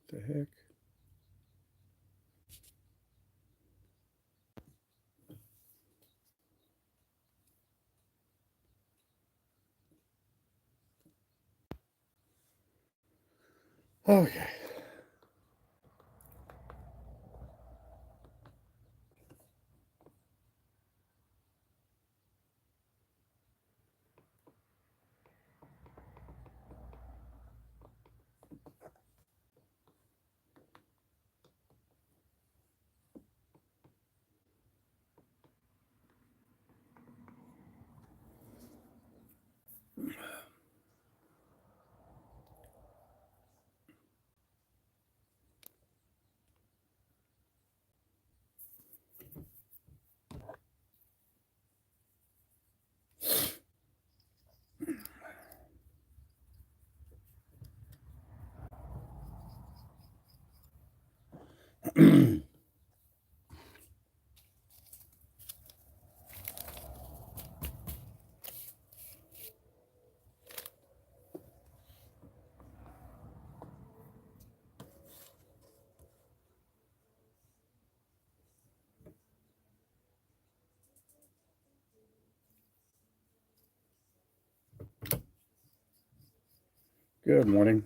The heck? Okay. Good morning.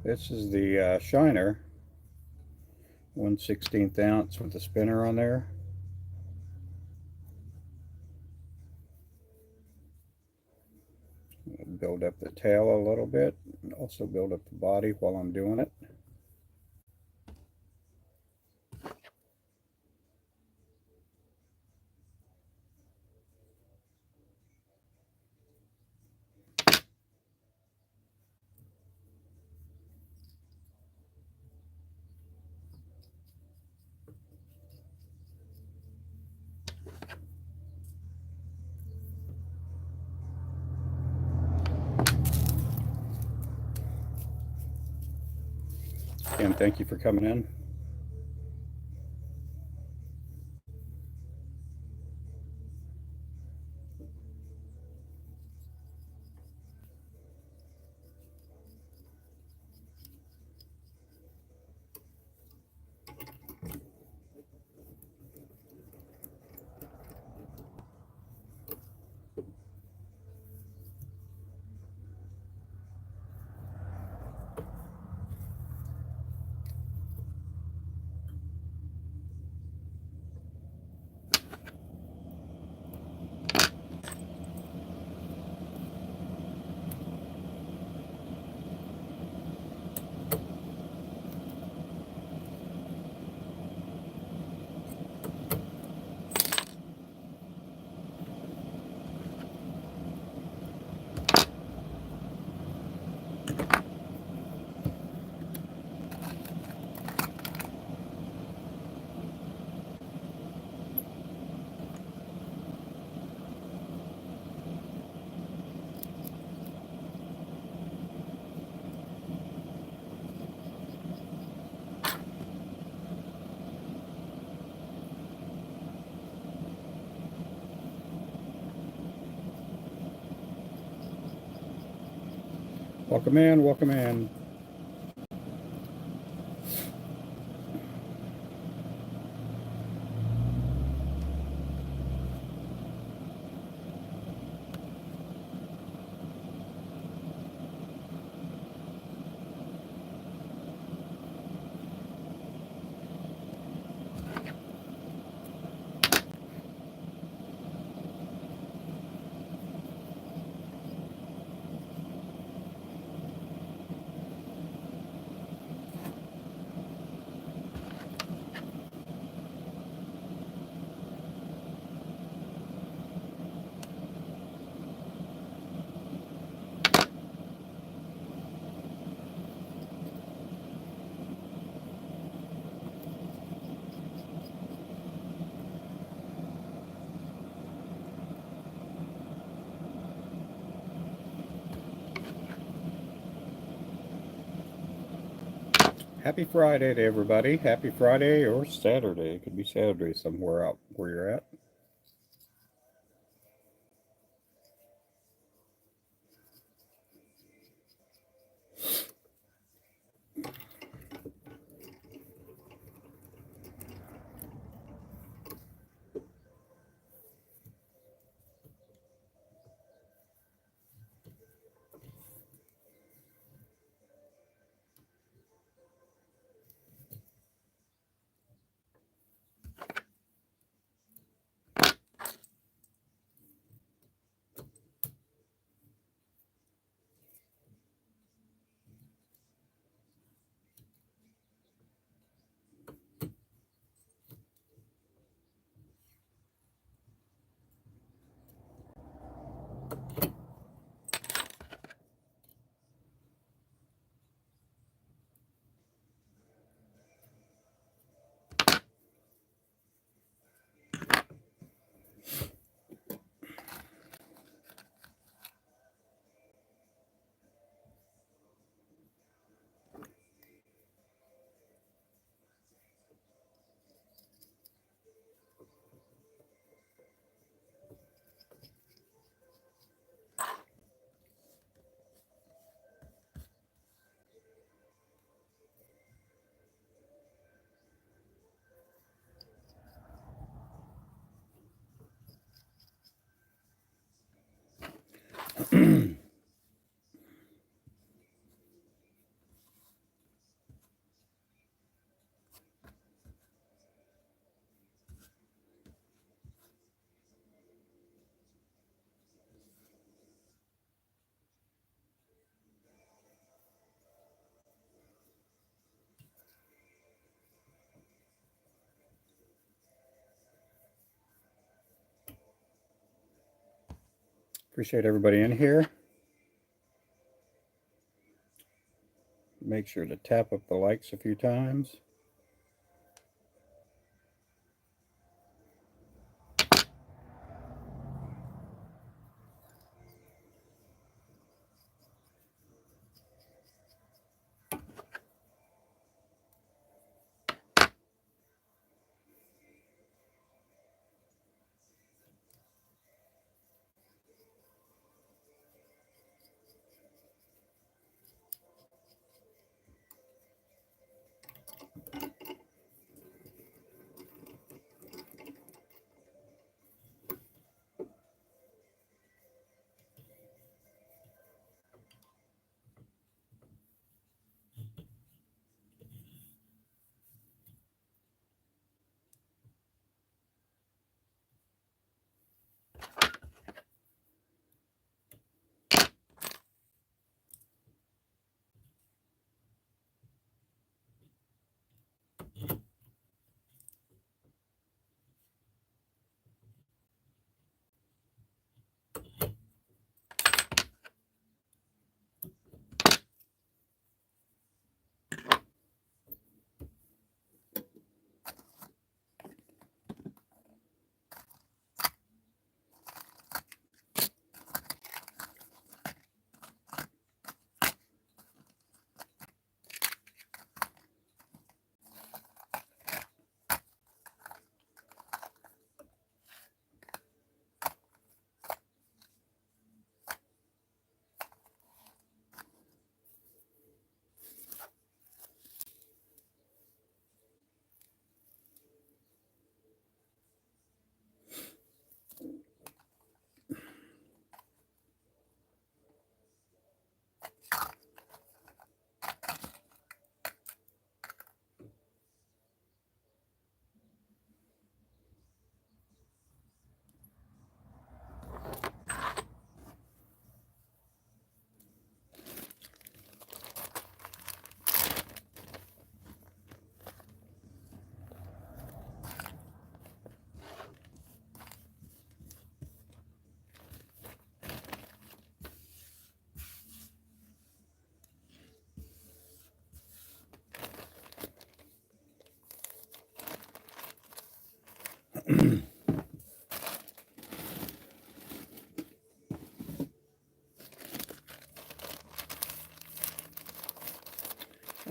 This is the Shiner, 1/16 ounce with the spinner on there. Build up the tail a little bit, and also build up the body while I'm doing it. Again, thank you for coming in. Welcome in, welcome in. Happy Friday to everybody. Happy Friday or Saturday. It could be Saturday somewhere out where you're at. Appreciate everybody in here. Make sure to tap up the likes a few times.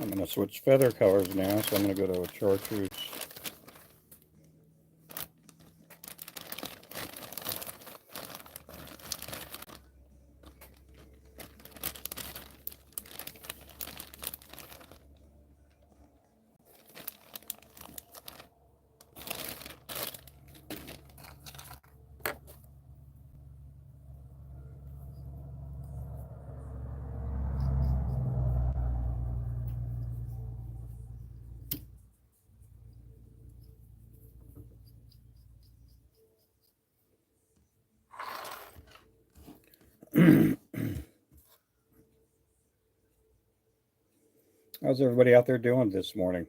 I'm going to switch feather colors now, so I'm going to go to a chartreuse. How's everybody out there doing this morning?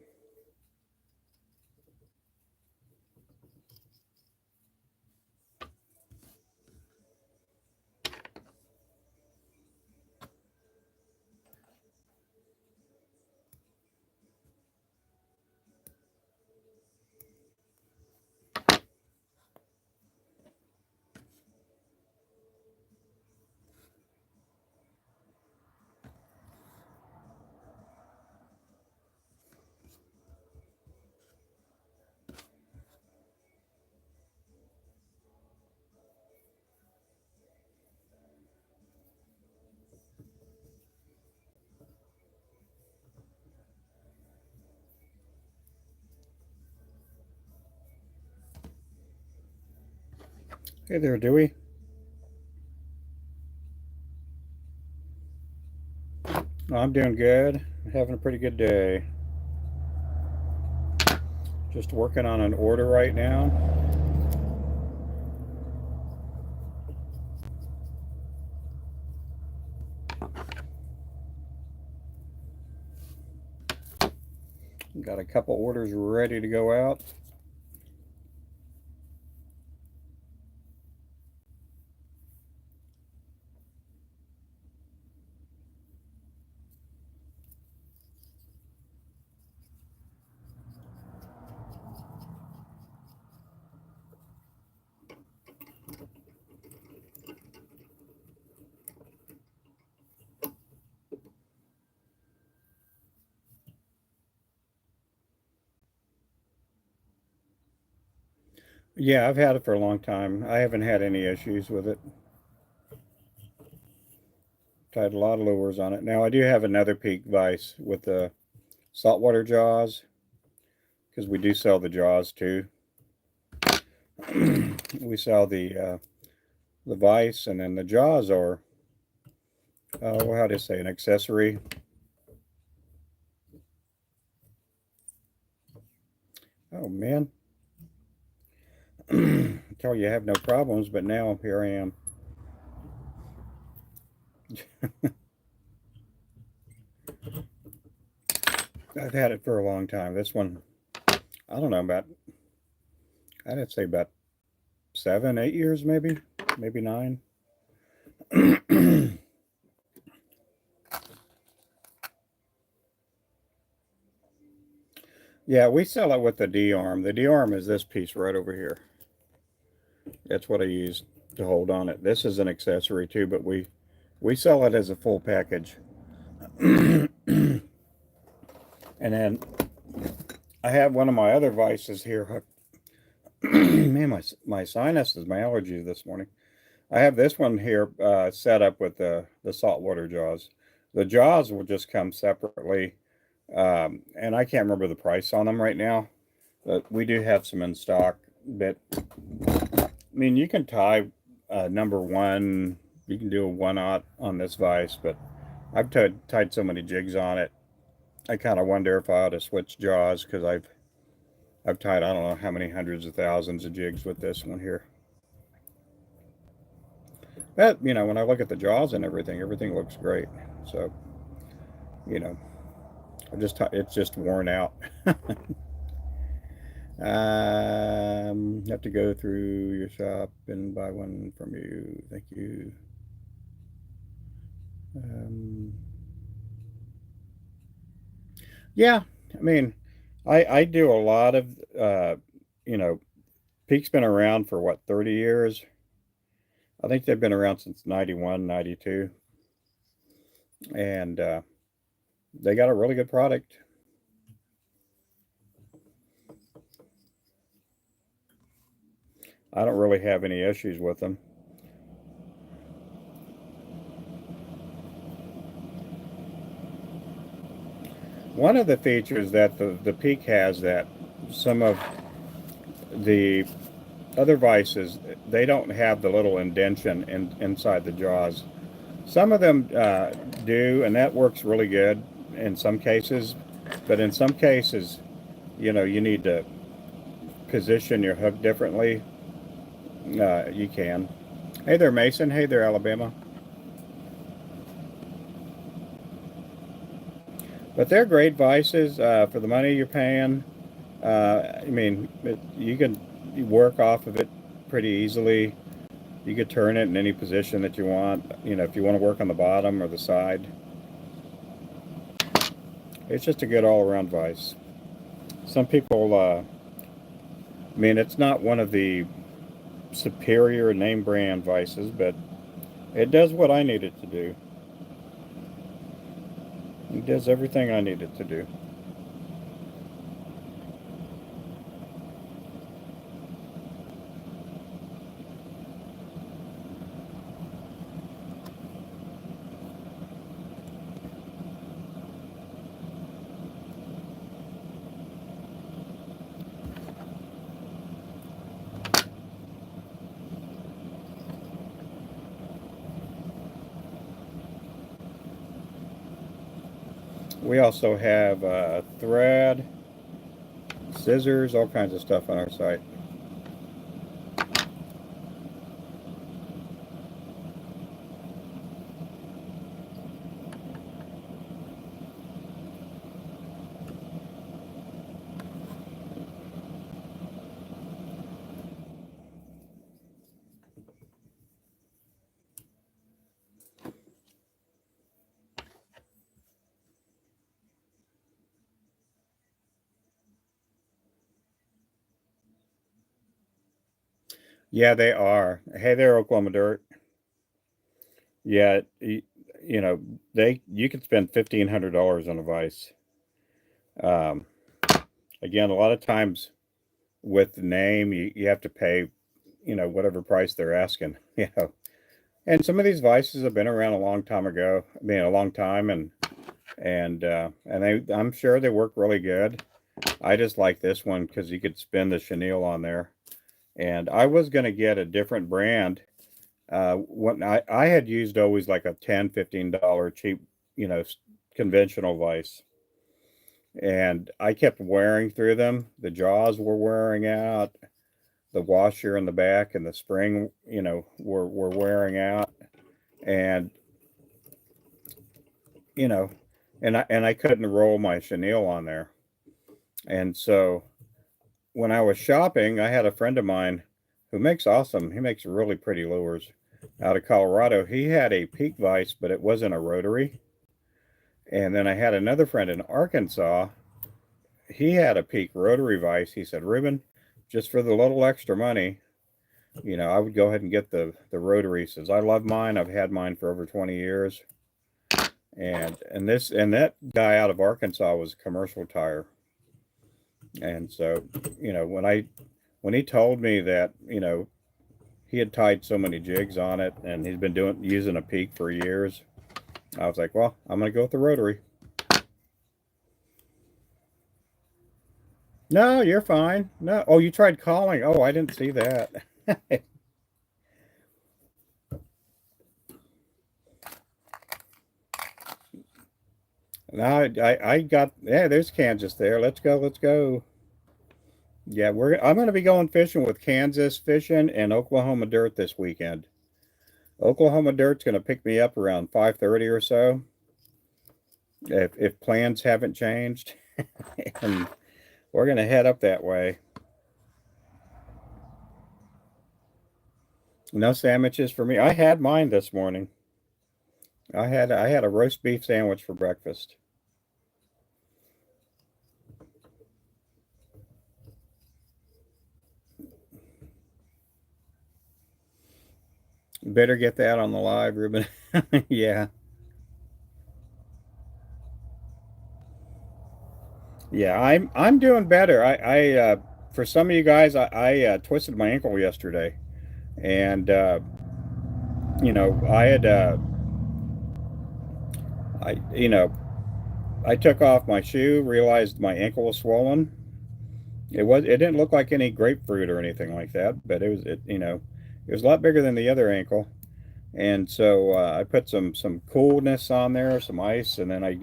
Hey there, Dewey. I'm doing good. Having a pretty good day. Just working on an order right now. Got a couple orders ready to go out. Yeah, I've had it for a long time. I haven't had any issues with it. Tied a lot of lures on it. Now I do have another peak vise with the saltwater jaws, because we do sell the jaws too. We sell the vise, and then the jaws are how do you say, an accessory. Oh man. Tell you I have no problems, but now here I am. I've had it for a long time. This one, I don't know, I'd say about 7, 8 years, maybe 9. Yeah, we sell it with the D-arm. The D-arm is this piece right over here. That's what I use to hold on it. This is an accessory too, but we sell it as a full package. And then I have one of my other vices here. Man, my sinuses, my allergies this morning. I have this one here set up with the saltwater jaws. The jaws will just come separately, and I can't remember the price on them right now, but we do have some in stock. But I mean, you can tie number one. You can do a 1/0 on this vise, but I've tied so many jigs on it. I kind of wonder if I ought to switch jaws, because I've tied, I don't know how many hundreds of thousands of jigs with this one here. But when I look at the jaws and everything looks great. So you know, it's just worn out. Have to go through your shop and buy one from you. Thank you. Um, yeah, I mean, I do a lot of you know, Peak's been around for what, 30 years? I think they've been around since 91, 92, and they got a really good product. I don't really have any issues with them. One of the features that the Peak has that some of the other vices, they don't have the little indention inside the jaws. Some of them do, and that works really good in some cases. But in some cases, you need to position your hook differently. You can. Hey there, Mason. Hey there, Alabama. But they're great vices for the money you're paying. I mean, you can work off of it pretty easily. You could turn it in any position that you want. If you want to work on the bottom or the side. It's just a good all-around vice. Some people, I mean, it's not one of the superior name brand vices, but it does what I need it to do. It does everything I need it to do. We also have thread, scissors, all kinds of stuff on our site. Yeah, they are. Hey there, Oklahoma Dirt. Yeah, you know, you could spend $1,500 on a vise. Um, Again, a lot of times with the name, you have to pay, whatever price they're asking. And some of these vices have been around a long time ago. I mean, a long time, and I'm sure they work really good. I just like this one because you could spin the chenille on there. And I was going to get a different brand. When I had used always like a $10, $15 cheap, you know, conventional vise. And I kept wearing through them. The jaws were wearing out. The washer in the back and the spring, were wearing out. And, you know, and I couldn't roll my chenille on there. And so when I was shopping, I had a friend of mine who he makes really pretty lures out of Colorado. He had a peak vise, but it wasn't a rotary. And then I had another friend in Arkansas. He had a peak rotary vise. He said, Ruben, just for the little extra money, I would go ahead and get the rotary. He says, I love mine. I've had mine for over 20 years. And that guy out of Arkansas was a commercial tire. And so, when he told me that, he had tied so many jigs on it and he's been using a peak for years, I was like, well, I'm gonna go with the rotary. No, you're fine. No, oh, you tried calling. Oh, I didn't see that. No, I got, yeah, there's Kansas there. Let's go, let's go. Yeah, I'm gonna be going fishing with Kansas Fishing and Oklahoma Dirt this weekend. Oklahoma Dirt's gonna pick me up around 5:30 or so, if plans haven't changed, and we're gonna head up that way. No sandwiches for me. I had mine this morning. I had a roast beef sandwich for breakfast. Better get that on the live, Ruben. Yeah, yeah. I'm doing better. I for some of you guys, I twisted my ankle yesterday, and I had I took off my shoe, realized my ankle was swollen. It didn't look like any grapefruit or anything like that, but it was a lot bigger than the other ankle. And so I put some coolness on there, some ice, and then I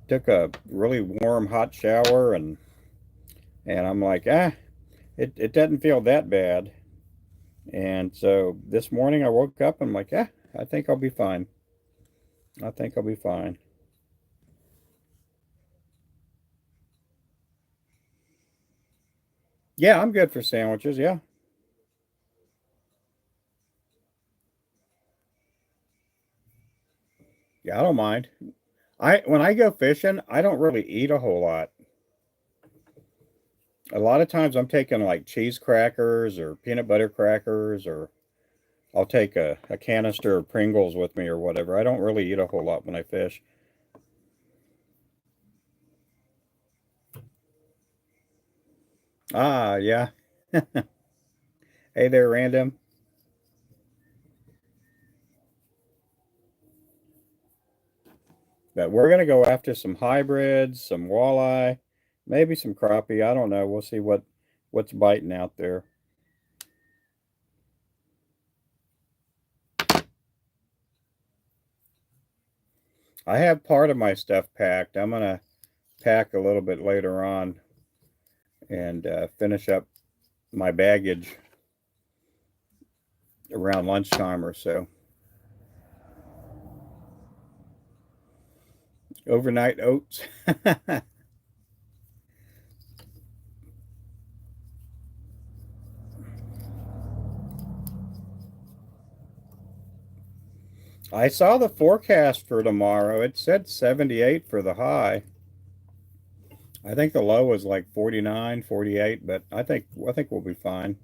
took a really warm hot shower, and I'm like, it doesn't feel that bad. And so this morning I woke up and I'm like, I think I'll be fine. I think I'll be fine. Yeah, I'm good for sandwiches. Yeah. Yeah, I don't mind. I when I go fishing, I don't really eat a whole lot. A lot of times I'm taking like cheese crackers or peanut butter crackers, or I'll take a canister of Pringles with me or whatever. I don't really eat a whole lot when I fish. Ah, yeah. Hey there, random. But we're gonna go after some hybrids, some walleye, maybe some crappie. I don't know. We'll see what's biting out there. I have part of my stuff packed. I'm gonna pack a little bit later on and finish up my baggage around lunchtime or so. Overnight oats. I saw the forecast for tomorrow. It said 78 for the high. I think the low was like 49, 48, but I think we'll be fine.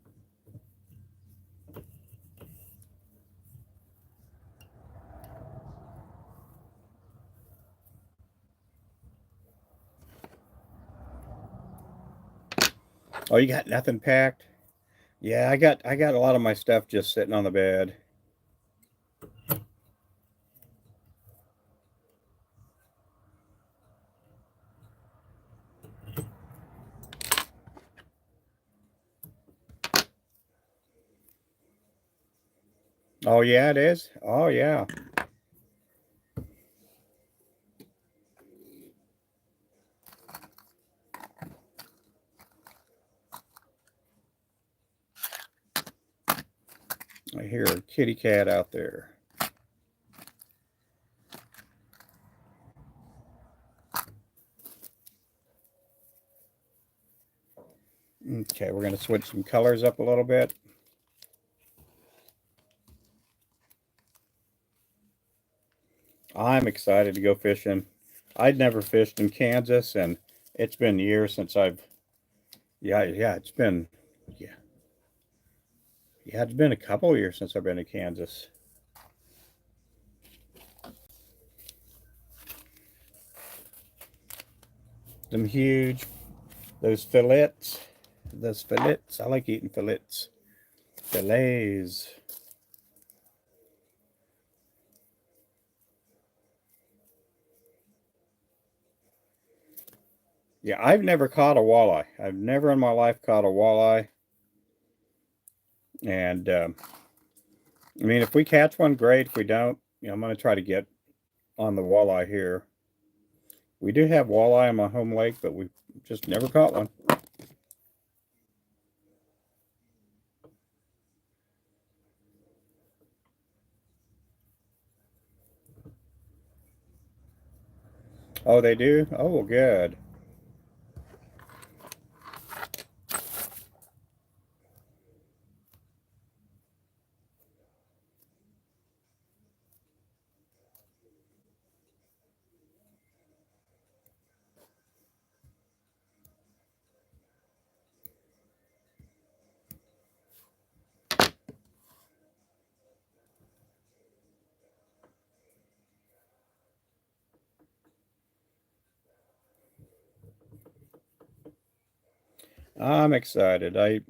Oh, you got nothing packed? Yeah, I got a lot of my stuff just sitting on the bed. Oh yeah, it is. Oh yeah. I hear a kitty cat out there. Okay, we're gonna switch some colors up a little bit. I'm excited to go fishing. I'd never fished in Kansas, and it's been years since I've. Yeah, it's been. Yeah, yeah, it's been a couple of years since I've been to Kansas. Them huge, those fillets, those fillets. I like eating fillets. Fillets. Yeah, I've never caught a walleye. I've never in my life caught a walleye, and I mean, if we catch one, great. If we don't, I'm gonna try to get on the walleye here. We do have walleye on my home lake, but we just never caught one. Oh, they do? Oh, well, good. I'm excited. I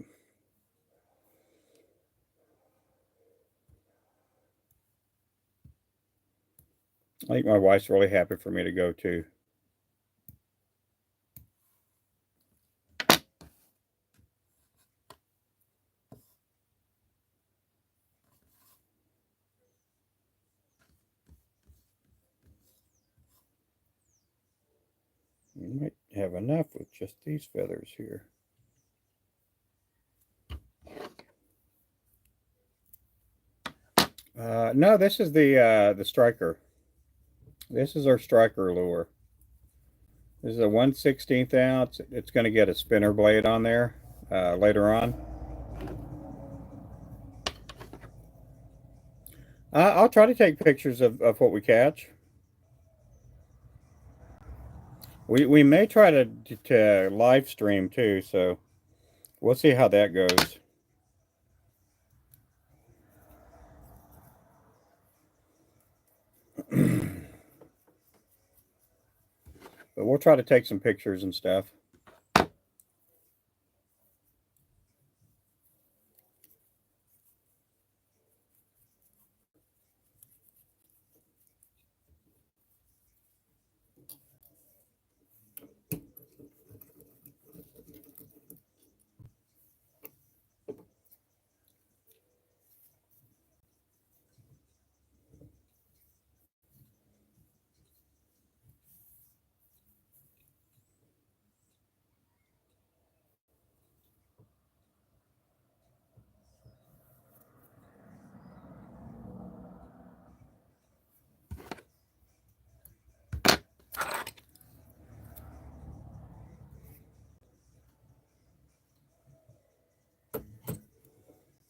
think my wife's really happy for me to go too. We might have enough with just these feathers here. No, this is the striker. This is our striker lure. This is a 1/16 ounce. It's going to get a spinner blade on there later on. I'll try to take pictures of what we catch. We may try to live stream too, so we'll see how that goes. But we'll try to take some pictures and stuff.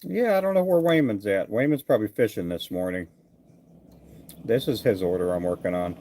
Yeah, I don't know where Wayman's at. Wayman's probably fishing this morning. This is his order I'm working on.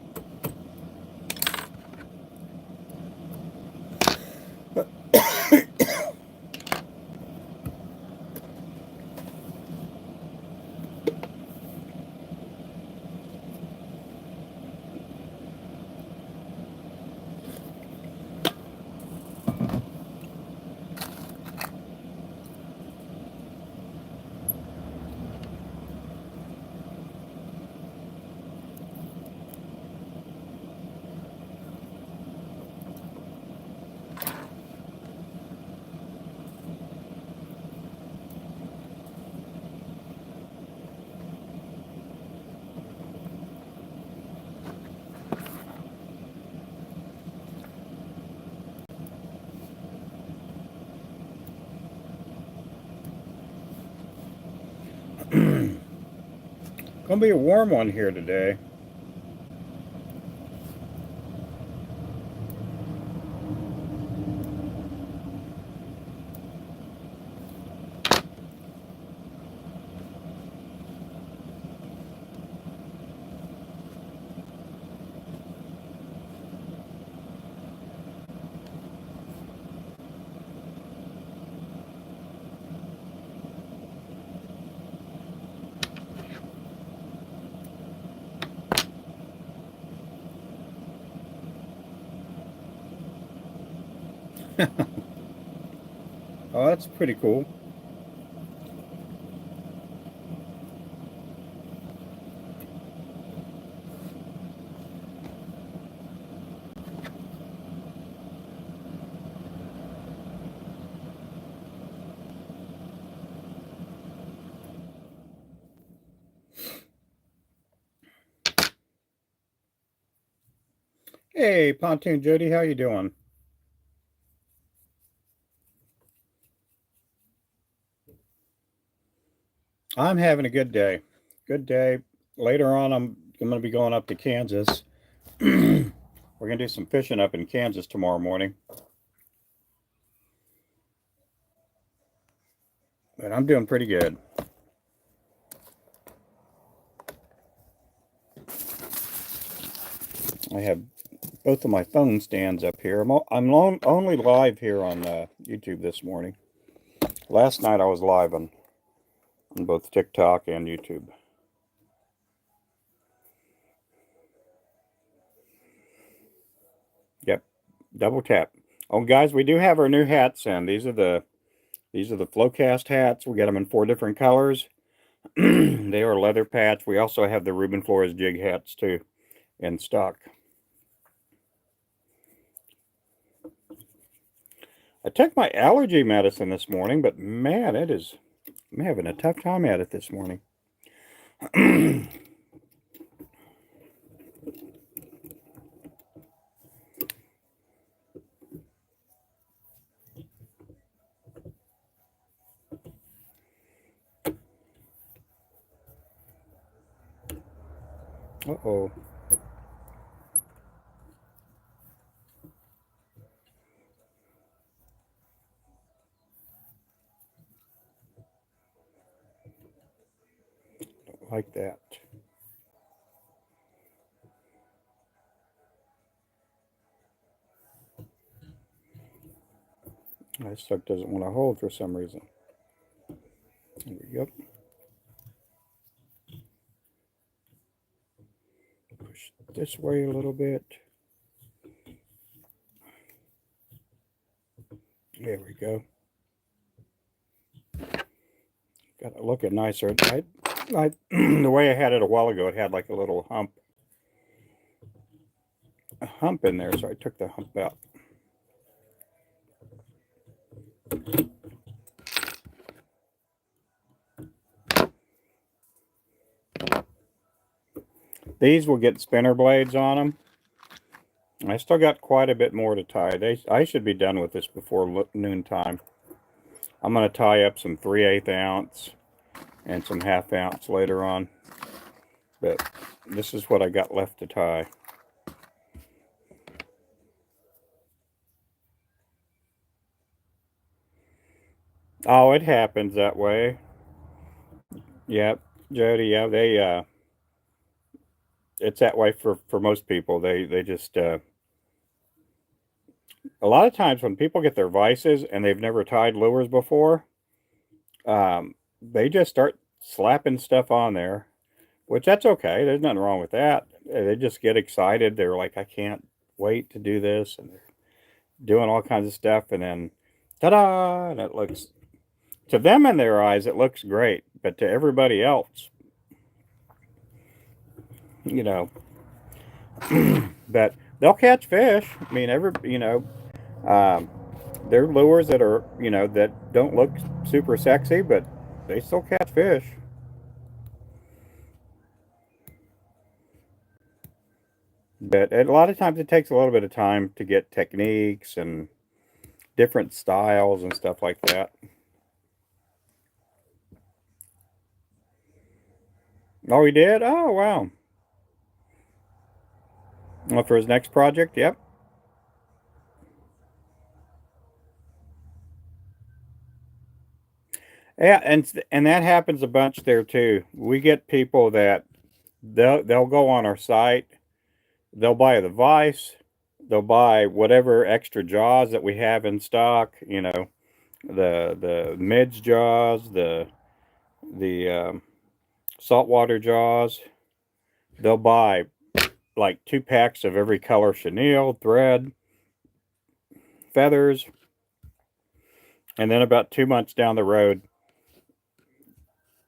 Gonna be a warm one here today. Oh, that's pretty cool. Hey, Pontoon Jody, how you doing? I'm having a good day. Good day. Later on, I'm going to be going up to Kansas. We're going to do some fishing up in Kansas tomorrow morning. But I'm doing pretty good. I have both of my phone stands up here. I'm only live here on YouTube this morning. Last night I was live on both TikTok and YouTube. Yep, double tap. Oh, guys, we do have our new hats in. These are the Flowcast hats. We got them in 4 different colors. They are leather patch. We also have the Ruben Flores Jig hats too in stock. I took my allergy medicine this morning, but man, I'm having a tough time at it this morning. Uh-oh. Don't like that. My stuff doesn't want to hold for some reason. There we go. Push this way a little bit. There we go. Got it looking nicer. The way I had it a while ago, it had like a little hump in there, so I took the hump out. These will get spinner blades on them. I still got quite a bit more to tie. I should be done with this before noon time. I'm going to tie up some 3/8 ounce and some 1/2 ounce later on. But this is what I got left to tie. Oh, it happens that way. Yep, Jody, yeah, it's that way for most people. They just a lot of times when people get their vices and they've never tied lures before, they just start slapping stuff on there, which that's okay. There's nothing wrong with that. They just get excited. They're like, I can't wait to do this, and they're doing all kinds of stuff, and then ta-da! And it looks, to them in their eyes, it looks great, but to everybody else, you know, but they'll catch fish. I mean, um, they're lures that are, that don't look super sexy, but they still catch fish. But a lot of times it takes a little bit of time to get techniques and different styles and stuff like that. Oh, he did? Oh, wow. Well, for his next project, yep. Yeah, and that happens a bunch there too. We get people that they'll go on our site, they'll buy the vise, they'll buy whatever extra jaws that we have in stock, the midge jaws, the saltwater jaws. They'll buy like 2 packs of every color chenille, thread, feathers, and then about 2 months down the road,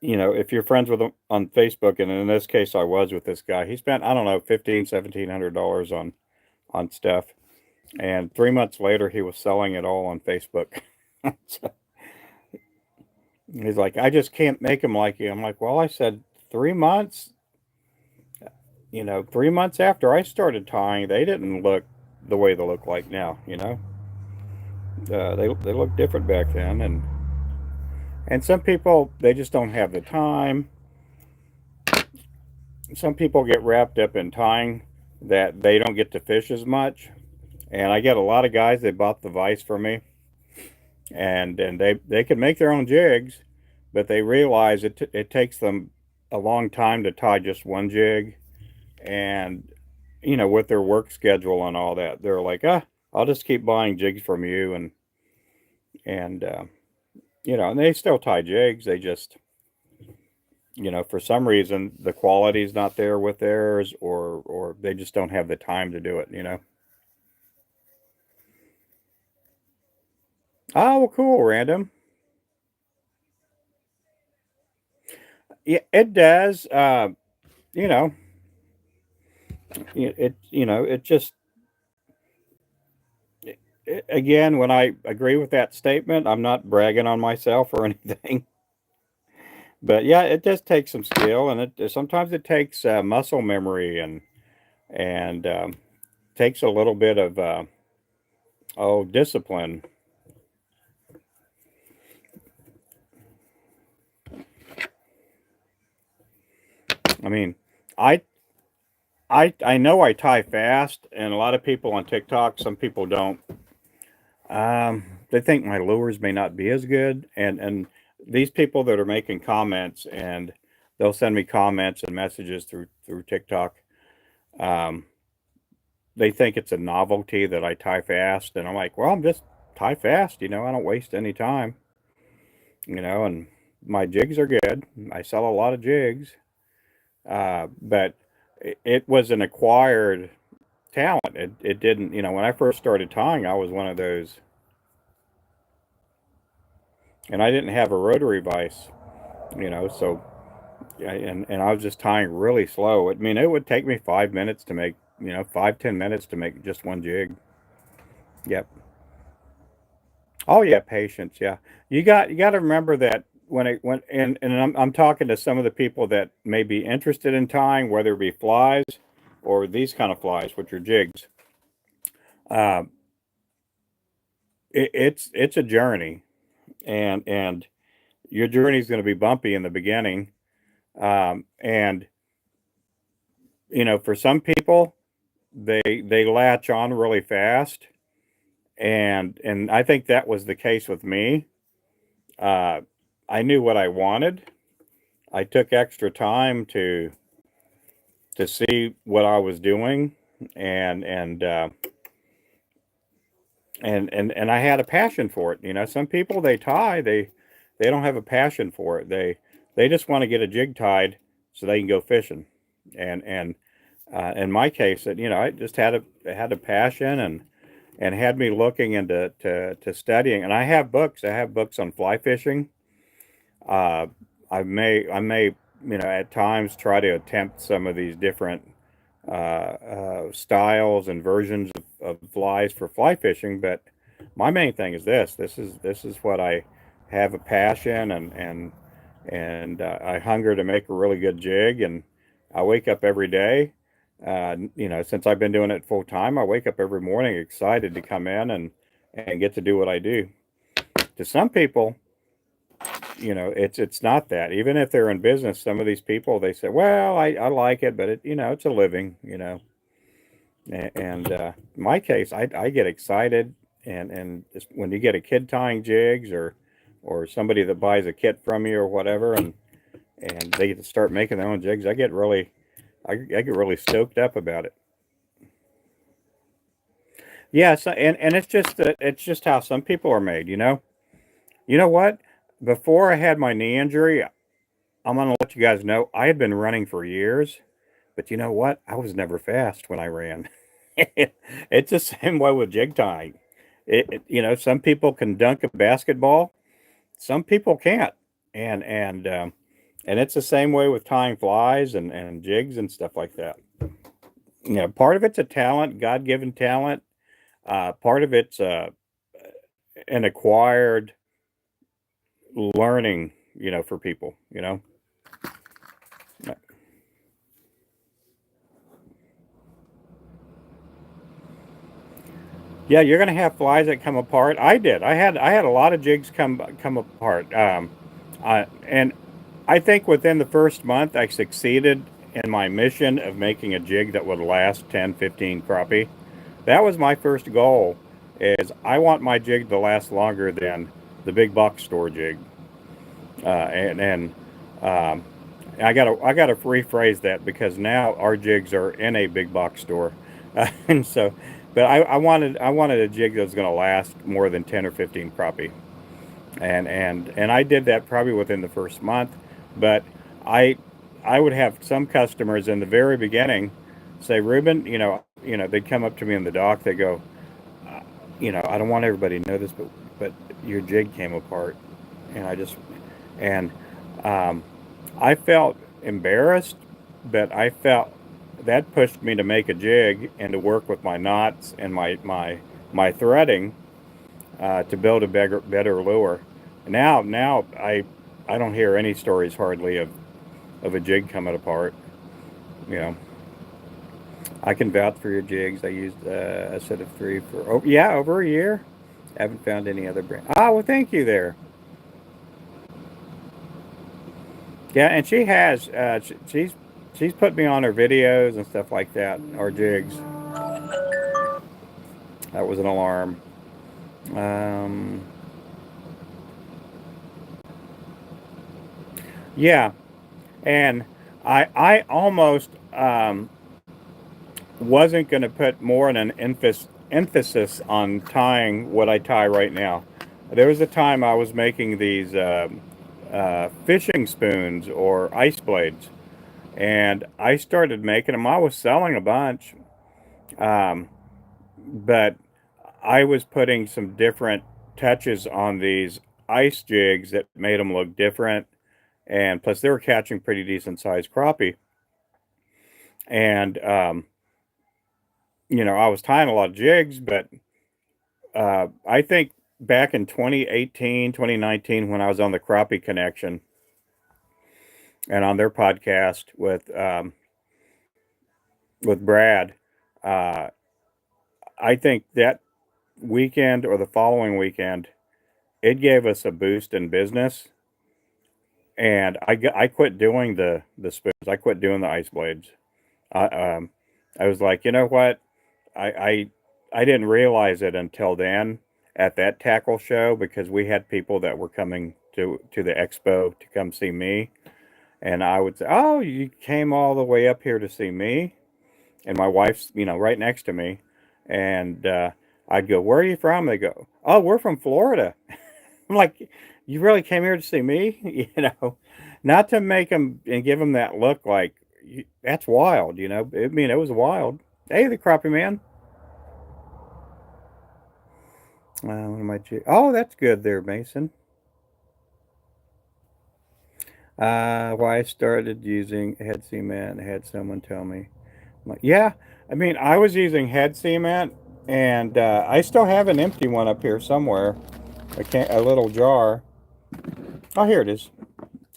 if you're friends with him on Facebook, and in this case I was with this guy, he spent, I don't know, $1,500-$1,700 on stuff, and 3 months later he was selling it all on Facebook. So, he's like, I just can't make them like you. I'm like, well, I said 3 months. 3 months after I started tying, they didn't look the way they look like now. They look different back then, and some people, they just don't have the time. Some people get wrapped up in tying that they don't get to fish as much. And I get a lot of guys that bought the vise from me, and they can make their own jigs, but they realize it takes them a long time to tie just one jig, and with their work schedule and all that, they're like, I'll just keep buying jigs from you, and they still tie jigs. They just, for some reason the quality's not there with theirs, or they just don't have the time to do it. Oh, well, cool, random. Yeah, it does. You know, it just again, when I agree with that statement, I'm not bragging on myself or anything. But yeah, it does take some skill, and it sometimes it takes muscle memory and takes a little bit of discipline. I mean, I I know I tie fast, and a lot of people on TikTok, some people don't. They think my lures may not be as good, and these people that are making comments, and they'll send me comments and messages through TikTok. Um, they think it's a novelty that I tie fast, and I'm like, well, I'm just tie fast. I don't waste any time. And my jigs are good. I sell a lot of jigs, but it was an acquired talent. It didn't. When I first started tying, I was one of those, and I didn't have a rotary vise. So yeah, and I was just tying really slow. I mean, it would take me 5 minutes to make, 5, 10 minutes to make just one jig. Yep. Oh yeah, patience. Yeah, you got to remember that and I'm talking to some of the people that may be interested in tying, whether it be flies or these kind of flies, which are jigs. Uh, it's a journey, and your journey is going to be bumpy in the beginning. And for some people, they latch on really fast, and I think that was the case with me. Uh, I knew what I wanted. I took extra time to see what I was doing, and and uh, and I had a passion for it. Some people they tie, they don't have a passion for it. They just want to get a jig tied so they can go fishing. And in my case, I just had a passion, and had me looking into to studying. And I have books on fly fishing. Uh, I may at times try to attempt some of these different styles and versions of flies for fly fishing, but my main thing is this. This is what I have a passion and I hunger to make a really good jig, and I wake up every day. Since I've been doing it full time, I wake up every morning excited to come in and get to do what I do. To some people, it's not that. Even if they're in business, some of these people they say, "Well, I like it, but it's a living." And in my case, I get excited, and when you get a kid tying jigs or somebody that buys a kit from you or whatever, and they get to start making their own jigs, I get really stoked up about it. Yeah, so, and it's just how some people are made. You know what? Before I had my knee injury, I'm gonna let you guys know I had been running for years, but you know what? I was never fast when I ran. It's the same way with jig tying. Some people can dunk a basketball, some people can't, and it's the same way with tying flies and jigs and stuff like that. Part of it's a talent, God-given talent. Part of it's an acquired learning. For people. Yeah, you're gonna have flies that come apart. I did. I had a lot of jigs come apart. And I think within the first month, I succeeded in my mission of making a jig that would last 10, 15 crappie. That was my first goal. Is I want my jig to last longer than the big box store jig. And um, I gotta rephrase that because now our jigs are in a big box store, and so. But I wanted a jig that was going to last more than 10 or 15 crappie, and I did that probably within the first month. But I I would have some customers in the very beginning say, Ruben, they'd come up to me in the dock. They go, I don't want everybody to know this, but but your jig came apart, and and um, I felt embarrassed, but I felt that pushed me to make a jig and to work with my knots and my threading to build a better lure. Now I don't hear any stories hardly of a jig coming apart. You know, I can vouch for your jigs. I used a set of three for yeah, over a year. Haven't found any other brand. Oh well, thank you there. Yeah, and she has she's put me on her videos and stuff like that, or jigs. That was an alarm. Um, yeah, and I almost wasn't going to put more in an emphasis on tying what I tie right now. There was a time I was making these fishing spoons or ice blades, and I started making them. I was selling a bunch, um, but I was putting some different touches on these ice jigs that made them look different, and plus they were catching pretty decent sized crappie. And I was tying a lot of jigs, but I think back in 2018, 2019, when I was on the Crappie Connection and on their podcast with Brad, uh, I think that weekend or the following weekend, it gave us a boost in business. And I quit doing the spoons. I quit doing the ice blades. I I was like, you know what? I I I didn't realize it until then at that tackle show because we had people that were coming to the expo to come see me, and I would say, "Oh, you came all the way up here to see me?" And my wife's, right next to me, and I'd go, "Where are you from?" They go, "Oh, we're from Florida." I'm like, "You really came here to see me?" Not to make them and give them that look like that's wild. I mean, it was wild. Hey, the crappie man. What am I? Oh, that's good there, Mason. Why I started using head cement, had someone tell me. I'm like, yeah, I mean, I was using head cement, and I still have an empty one up here somewhere. A little jar. Oh, here it is.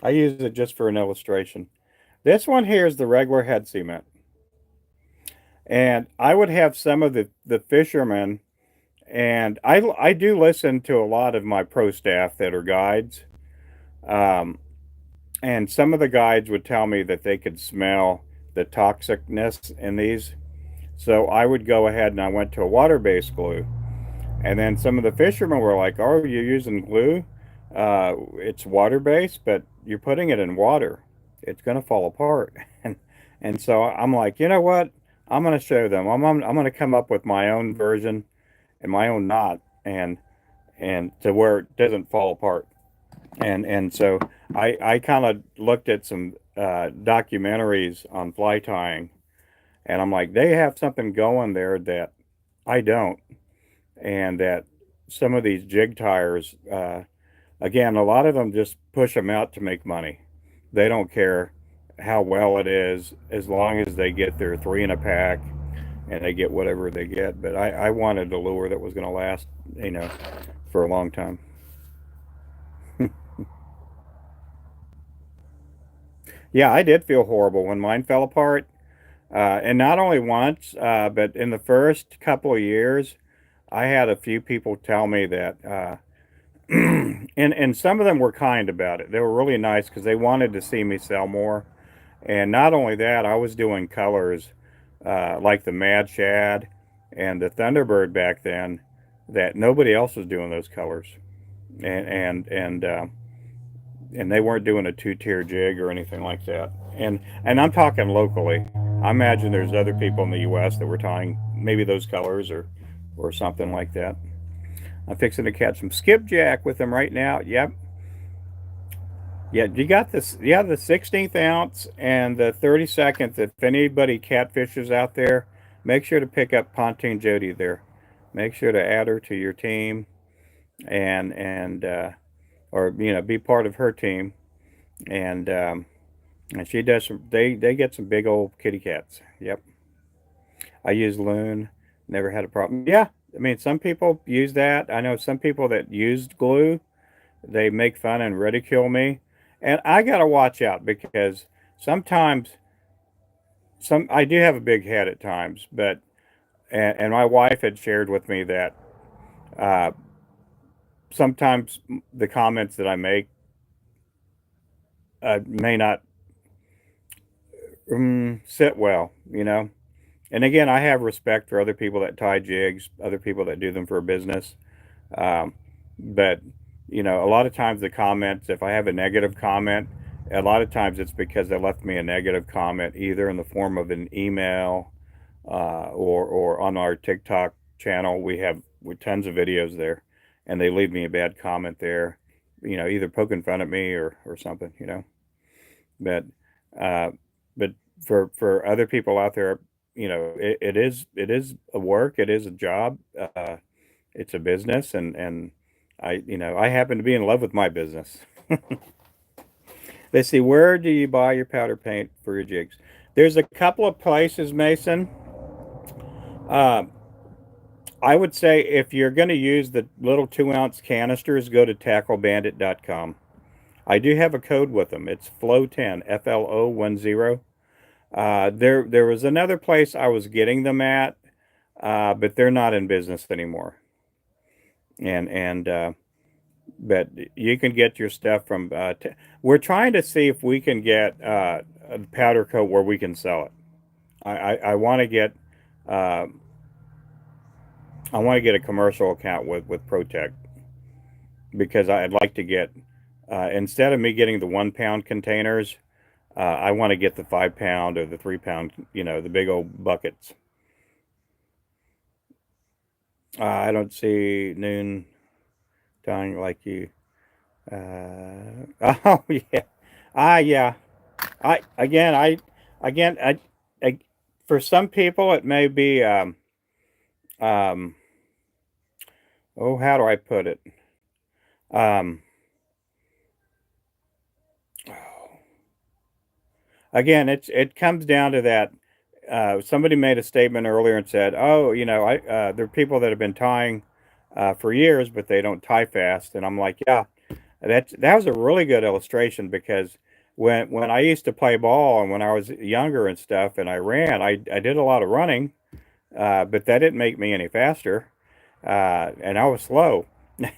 I use it just for an illustration. This one here is the regular head cement, and I would have some of the fishermen, and I do listen to a lot of my pro staff that are guides. Um, And some of the guides would tell me that they could smell the toxicness in these. So I would go ahead and I went to a water-based glue. And then some of the fishermen were like, "Oh, you're using glue? It's water-based, but you're putting it in water. It's going to fall apart." And so I'm like, you know what? I'm going to show them. I'm going to come up with my own version and my own knot, and to where it doesn't fall apart. And so I kind of looked at some documentaries on fly tying, and I'm like, they have something going there that I don't, and that some of these jig tires, again, a lot of them just push them out to make money. They don't care how well it is as long as they get their three in a pack and they get whatever they get. But I wanted a lure that was going to last, for a long time. Yeah, I did feel horrible when mine fell apart. And not only once, but in the first couple of years, I had a few people tell me that, and some of them were kind about it. They were really nice because they wanted to see me sell more. And not only that, I was doing colors like the Mad Shad and the Thunderbird back then that nobody else was doing those colors. And they weren't doing a two-tier jig or anything like that. And I'm talking locally. I imagine there's other people in the U.S. that were tying maybe those colors or something like that. I'm fixing to catch some skipjack with them right now. Yep. Yeah, you got this. Yeah, the 16th ounce and the 32nd. If anybody catfishes out there, make sure to pick up Pontoon Jody there. Make sure to add her to your team. and or be part of her team, and she does some. They get some big old kitty cats. Yep, I use Loon. Never had a problem. Yeah, I mean some people use that. I know some people that used glue. They make fun and ridicule me, and I gotta watch out because sometimes I do have a big head at times, but and my wife had shared with me that uh, sometimes the comments that I make may not sit well, And again, I have respect for other people that tie jigs, other people that do them for a business. Um, but a lot of times the comments, if I have a negative comment, a lot of times it's because they left me a negative comment either in the form of an email or on our TikTok channel. We have tons of videos there, and they leave me a bad comment there, either poking fun at me or something. But uh, but for other people out there, it is a work, it is a job, it's a business, and I happen to be in love with my business. Let's see, where do you buy your powder paint for your jigs? There's a couple of places, Mason. Uh, I would say if you're going to use the little 2-ounce canisters, go to tacklebandit.com. I do have a code with them. It's FLO10, FLO10. There was another place I was getting them at, but they're not in business anymore. And but you can get your stuff from. We're trying to see if we can get a powder coat where we can sell it. I want to get. Uh, I want to get a commercial account with Protect because I'd like to get instead of me getting the 1 pound containers, I want to get the 5 pound or the 3 pound, the big old buckets. I don't see Noon dying like you. Oh yeah, yeah. I for some people it may be um oh, how do I put it? Um, Again, it comes down to that. Somebody made a statement earlier and said, "Oh, there are people that have been tying for years, but they don't tie fast." And I'm like, "Yeah, that was a really good illustration because when I used to play ball and when I was younger and stuff, and I ran, I did a lot of running, but that didn't make me any faster, and I was slow,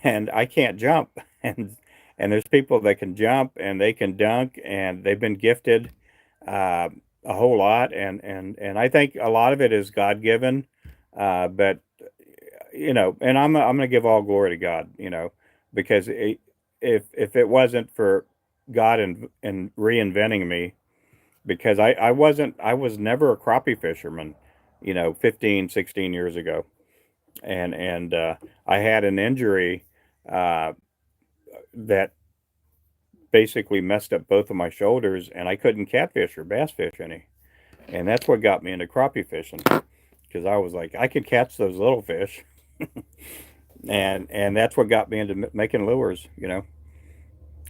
and I can't jump, and there's people that can jump and they can dunk, and they've been gifted." Uh, a whole lot, and I think a lot of it is God given, but and I'm going to give all glory to God, because if it wasn't for God and reinventing me, because I was never a crappie fisherman, 15, 16 years ago, and I had an injury uh, that basically messed up both of my shoulders, and I couldn't catfish or bass fish any. And that's what got me into crappie fishing because I was like, I could catch those little fish, and that's what got me into making lures.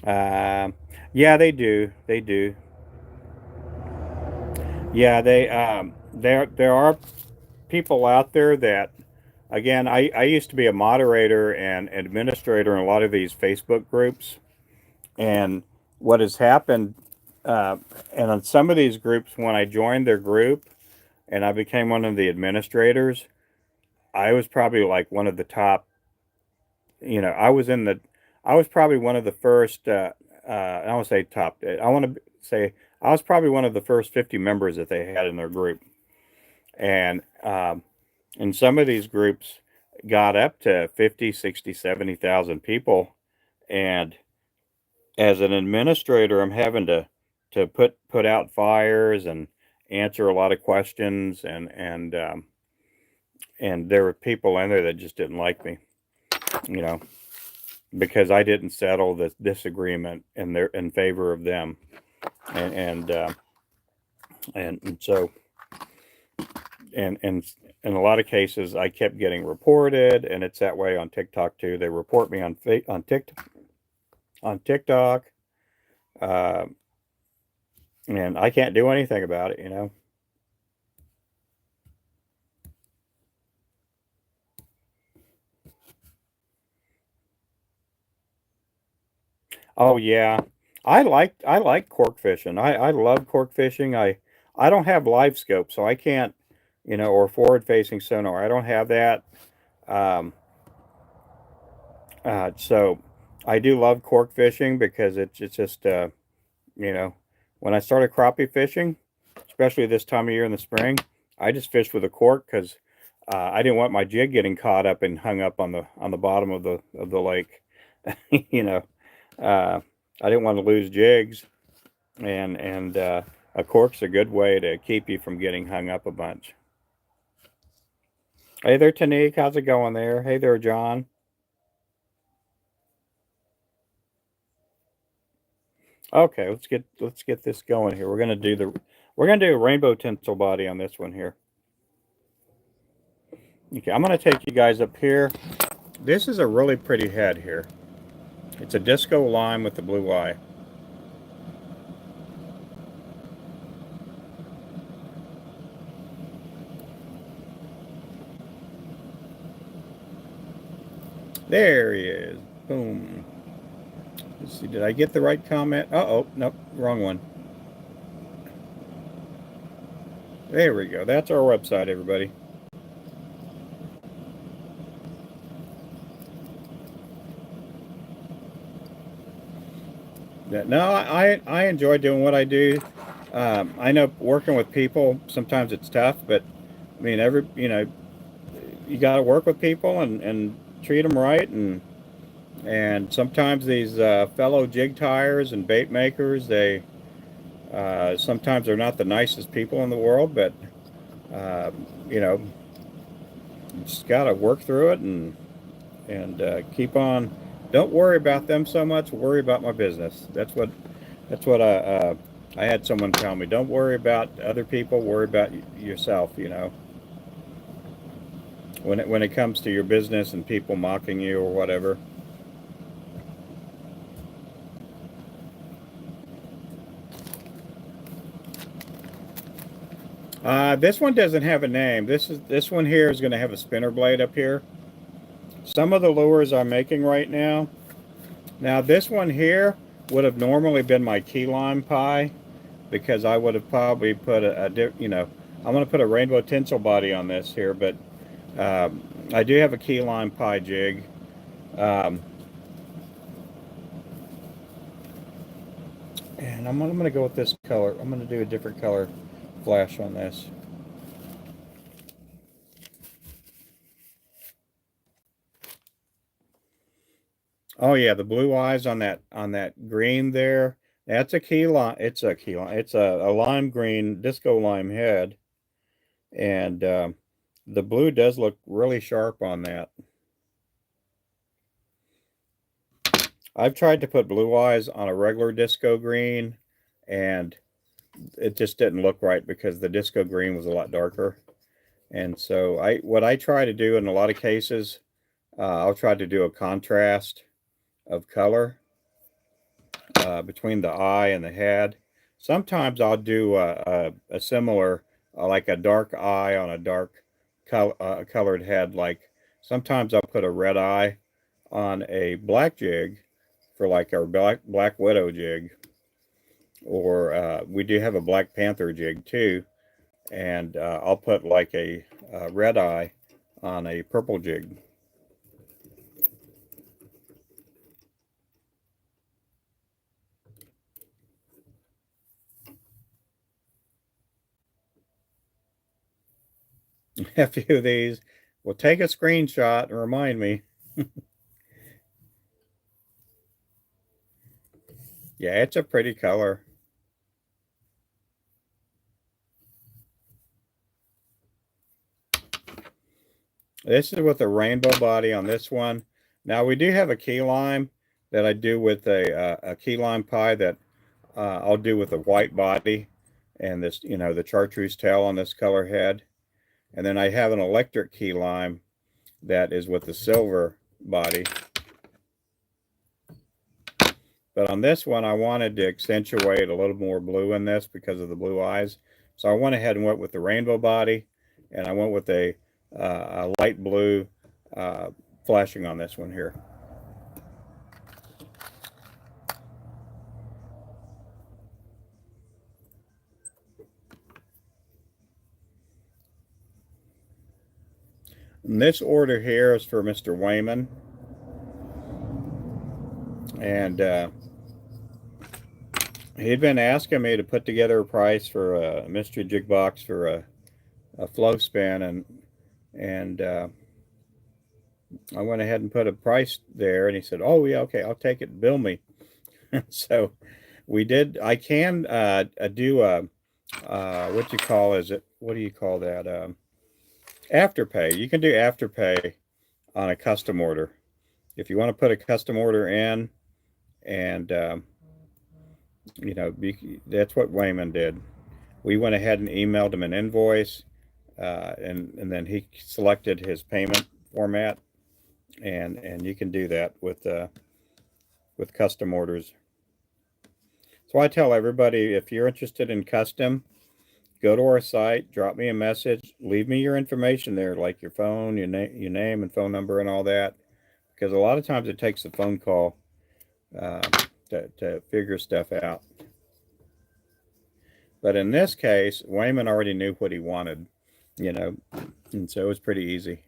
Um, yeah, they do. Yeah, there are people out there that, again, I used to be a moderator and administrator in a lot of these Facebook groups, and what has happened, uh, and on some of these groups, when I joined their group and I became one of the administrators, I was probably like one of the top. I was probably one of the first. I don't want to say top. I want to say I was probably one of the first 50 members that they had in their group, and some of these groups got up to 50, 60, 70,000 people, and as an administrator, I'm having to put out fires and answer a lot of questions, and there were people in there that just didn't like me, you know, because I didn't settle the disagreement in favor of them, and and, and so and in a lot of cases, I kept getting reported, and it's that way on TikTok too. They report me on TikTok, uh, and I can't do anything about it, you know. Oh yeah, I like cork fishing. I love cork fishing. I don't have live scope, so I can't, you know, or forward facing sonar. I don't have that. Um, so I do love cork fishing because it's just you know, when I started crappie fishing, especially this time of year in the spring, I just fished with a cork because I didn't want my jig getting caught up and hung up on the bottom of the lake. You know, uh, I didn't want to lose jigs, and a cork's a good way to keep you from getting hung up a bunch. Hey there, Tanique. How's it going there? Hey there, John. Okay, let's get this going here. We're gonna do a rainbow tinsel body on this one here. Okay, I'm gonna take you guys up here. This is a really pretty head here. It's a disco lime with the blue eye. There he is. Boom. Let's see, did I get the right comment? Uh-oh, nope, wrong one. There we go. That's our website, everybody. Yeah, no, I enjoy doing what I do. I know working with people sometimes it's tough, but I mean you got to work with people and treat them right, and sometimes these fellow jig tires and bait makers, they sometimes they're not the nicest people in the world, but uh, you know, just got to work through it and keep on. Don't worry about them so much. Worry about my business. That's what I had someone tell me. Don't worry about other people. Worry about yourself. You know, when it comes to your business and people mocking you or whatever. This one doesn't have a name. This one here is going to have a spinner blade up here. Some of the lures I'm making right now. Now this one here would have normally been my key lime pie because I would have probably put you know, I'm going to put a rainbow tinsel body on this here, but I do have a key lime pie jig. Um, and I'm going to go with this color. I'm going to do a different color flash on this. Oh yeah, the blue eyes on that green there. That's a key lime. It's a key lime. It's a lime green disco lime head, and the blue does look really sharp on that. I've tried to put blue eyes on a regular disco green, and it just didn't look right because the disco green was a lot darker. And so what I try to do in a lot of cases, I'll try to do a contrast of color between the eye and the head. Sometimes I'll do a similar, like a dark eye on a dark colored head. Like sometimes I'll put a red eye on a black jig for like our black widow jig, or we do have a black panther jig too, and I'll put like a red eye on a purple jig. A few of these. Well, take a screenshot and remind me. Yeah, it's a pretty color. This is with a rainbow body on this one. Now we do have a key lime that I do with a key lime pie that I'll do with a white body and this, you know, the chartreuse tail on this color head. And then I have an electric key lime that is with the silver body. But on this one, I wanted to accentuate a little more blue in this because of the blue eyes. So I went ahead and went with the rainbow body, and I went with a light blue flashing on this one here. And this order here is for Mr. Wayman. And he'd been asking me to put together a price for a mystery jig box for a flow spin, and I went ahead and put a price there, and he said, "Oh yeah, okay, I'll take it. Bill me." So we did. I can do a what you call is it? What do you call that? Afterpay. You can do afterpay on a custom order if you want to put a custom order in, and you know, that's what Wayman did. We went ahead and emailed him an invoice, and then he selected his payment format, and you can do that with custom orders. So I tell everybody, if you're interested in custom, go to our site, drop me a message, leave me your information there, like your phone, your name and phone number and all that, because a lot of times it takes a phone call uh, to figure stuff out. But in this case, Wayman already knew what he wanted, you know, and so it was pretty easy.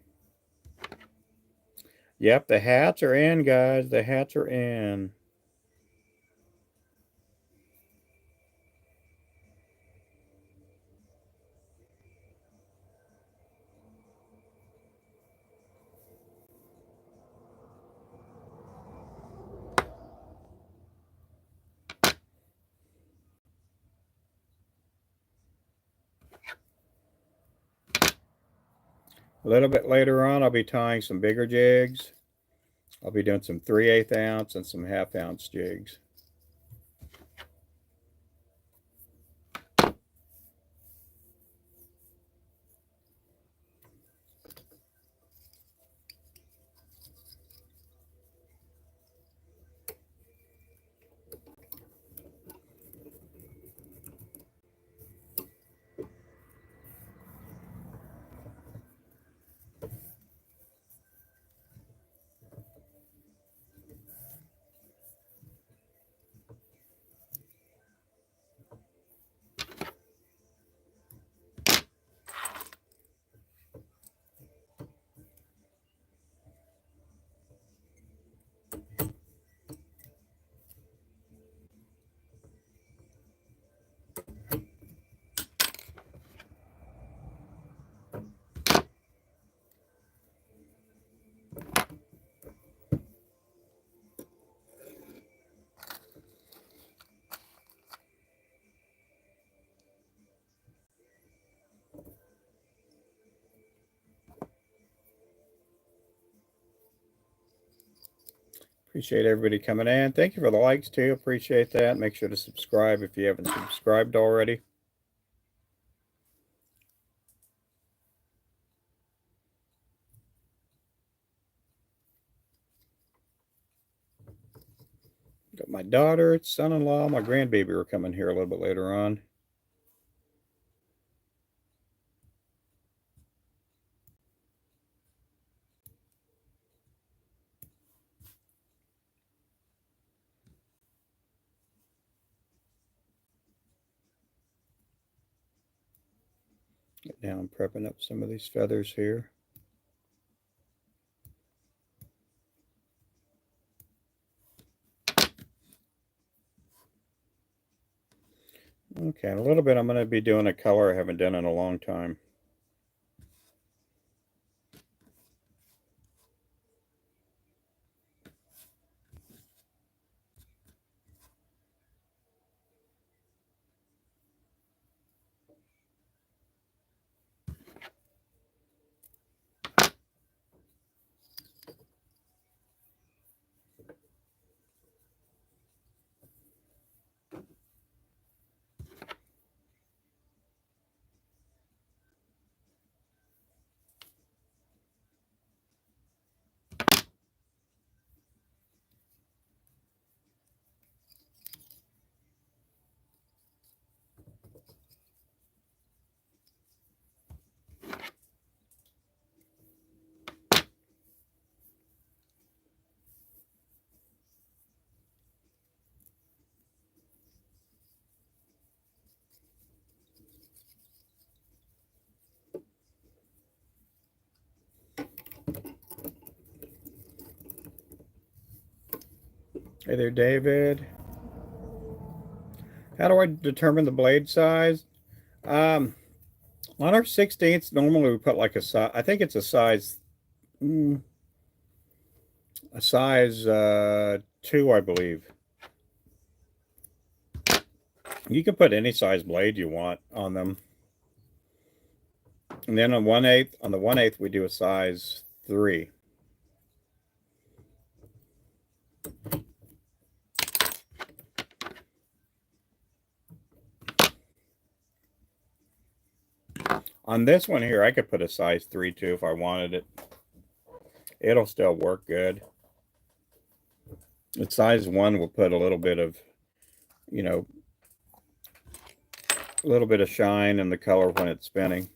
Yep, the hats are in, guys. The hats are in. A little bit later on, I'll be tying some bigger jigs. I'll be doing some 3/8 ounce and some 1/2 ounce jigs. Appreciate everybody coming in. Thank you for the likes too. Appreciate that. Make sure to subscribe if you haven't subscribed already. Got my daughter, son-in-law, my grandbaby are coming here a little bit later on. Now I'm prepping up some of these feathers here. Okay, in a little bit I'm going to be doing a color I haven't done in a long time. Hey there, David. How do I determine the blade size? Um, on our 16ths, normally we put like a size. I think it's mm, a size 2, I believe. You can put any size blade you want on them. And then on 1/8, on the 1/8, we do a size 3. On this one here, I could put a size 3 too if I wanted it. It'll still work good. The size 1 will put a little bit of, you know, a little bit of shine in the color when it's spinning.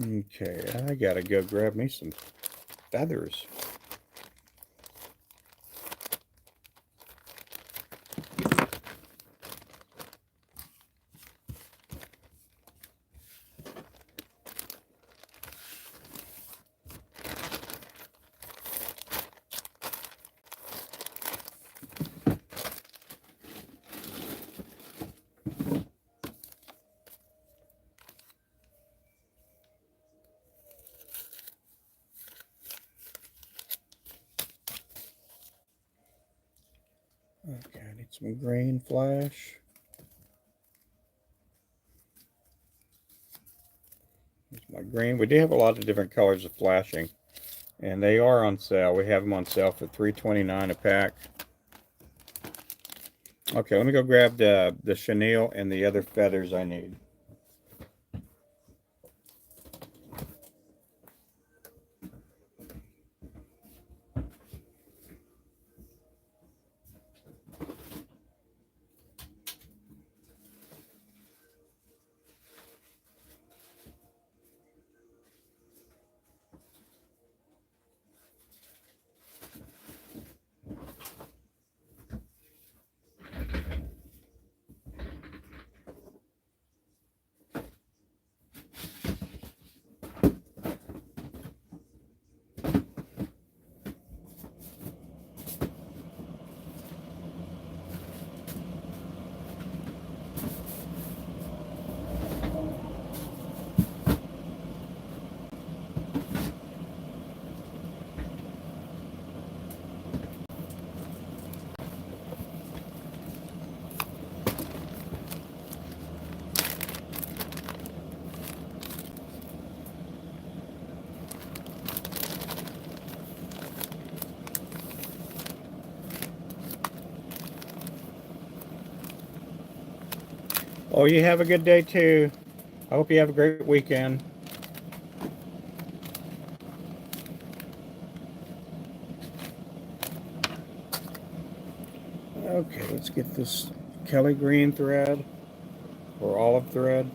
Okay, I gotta go grab me some feathers. Okay, I need some green flash. Here's my green. We do have a lot of different colors of flashing, and they are on sale. We have them on sale for $3.29 a pack. Okay, let me go grab the chenille and the other feathers I need. Oh, you have a good day too. I hope you have a great weekend. Okay, let's get this Kelly green thread or olive thread.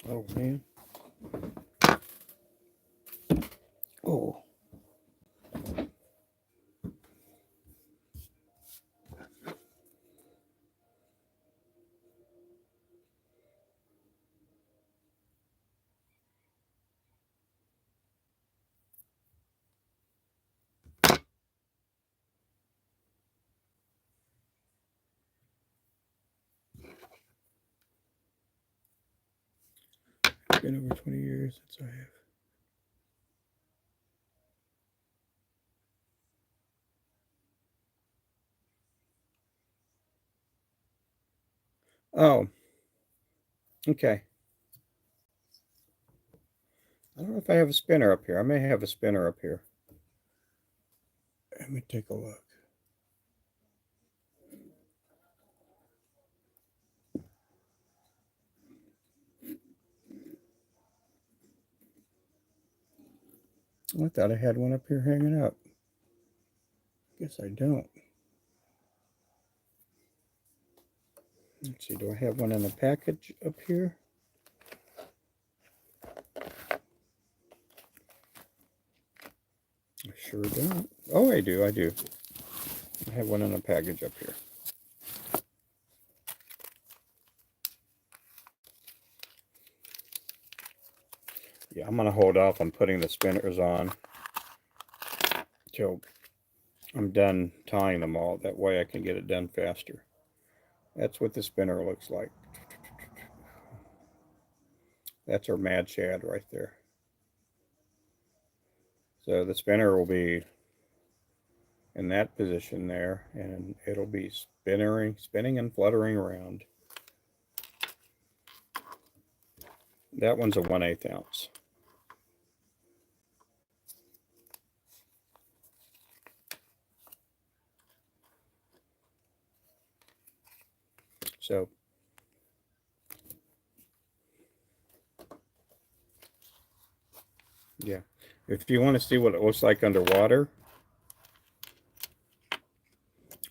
Oh man. Oh. Been over 20 years since I have. Oh, okay. I don't know if I have a spinner up here. I may have a spinner up here. Let me take a look. I thought I had one up here hanging up. Guess I don't. Let's see, do I have one in a package up here? I sure don't. Oh, I do. I have one in a package up here. Yeah, I'm going to hold off on putting the spinners on till I'm done tying them all. That way I can get it done faster. That's what the spinner looks like. That's our Mad Shad right there. So the spinner will be in that position there, and it'll be spinning and fluttering around. That one's a 1/8 ounce. So yeah, if you want to see what it looks like underwater,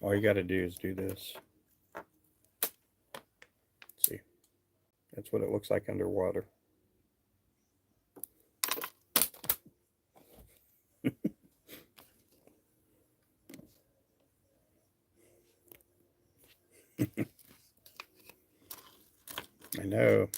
all you got to do is do this. See, that's what it looks like underwater. I know.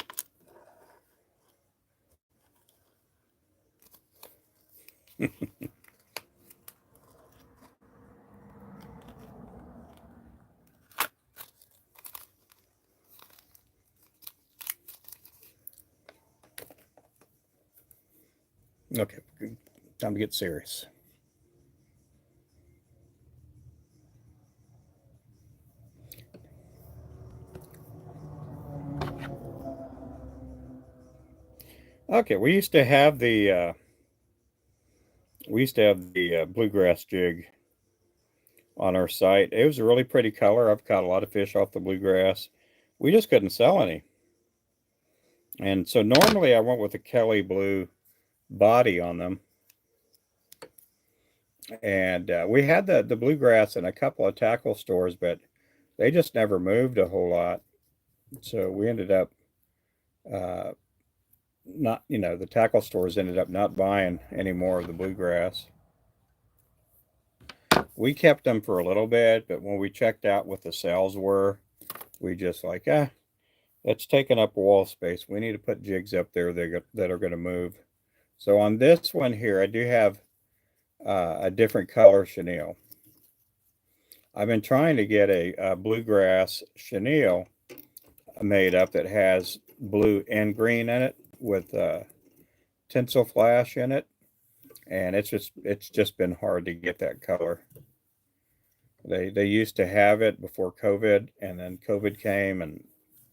Okay, time to get serious. Okay, we used to have the Bluegrass jig on our site. It was a really pretty color. I've caught a lot of fish off the Bluegrass. We just couldn't sell any. And so normally I went with a Kelly blue body on them. And we had the Bluegrass in a couple of tackle stores, but they just never moved a whole lot. So we ended up uh, not, the tackle stores ended up not buying any more of the Bluegrass. We kept them for a little bit, but when we checked out what the sales were, we just like, it's taking up wall space. We need to put jigs up there that are going to move. So on this one here, I do have a different color chenille. I've been trying to get a Bluegrass chenille made up that has blue and green in it with tinsel flash in it, and it's just been hard to get that color. They used to have it before COVID, and then COVID came, and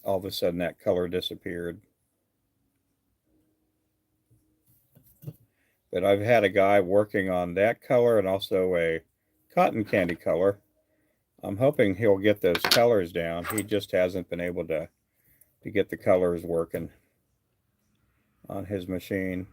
all of a sudden that color disappeared. But I've had a guy working on that color and also a cotton candy color. I'm hoping he'll get those colors down. He just hasn't been able to get the colors working on his machine.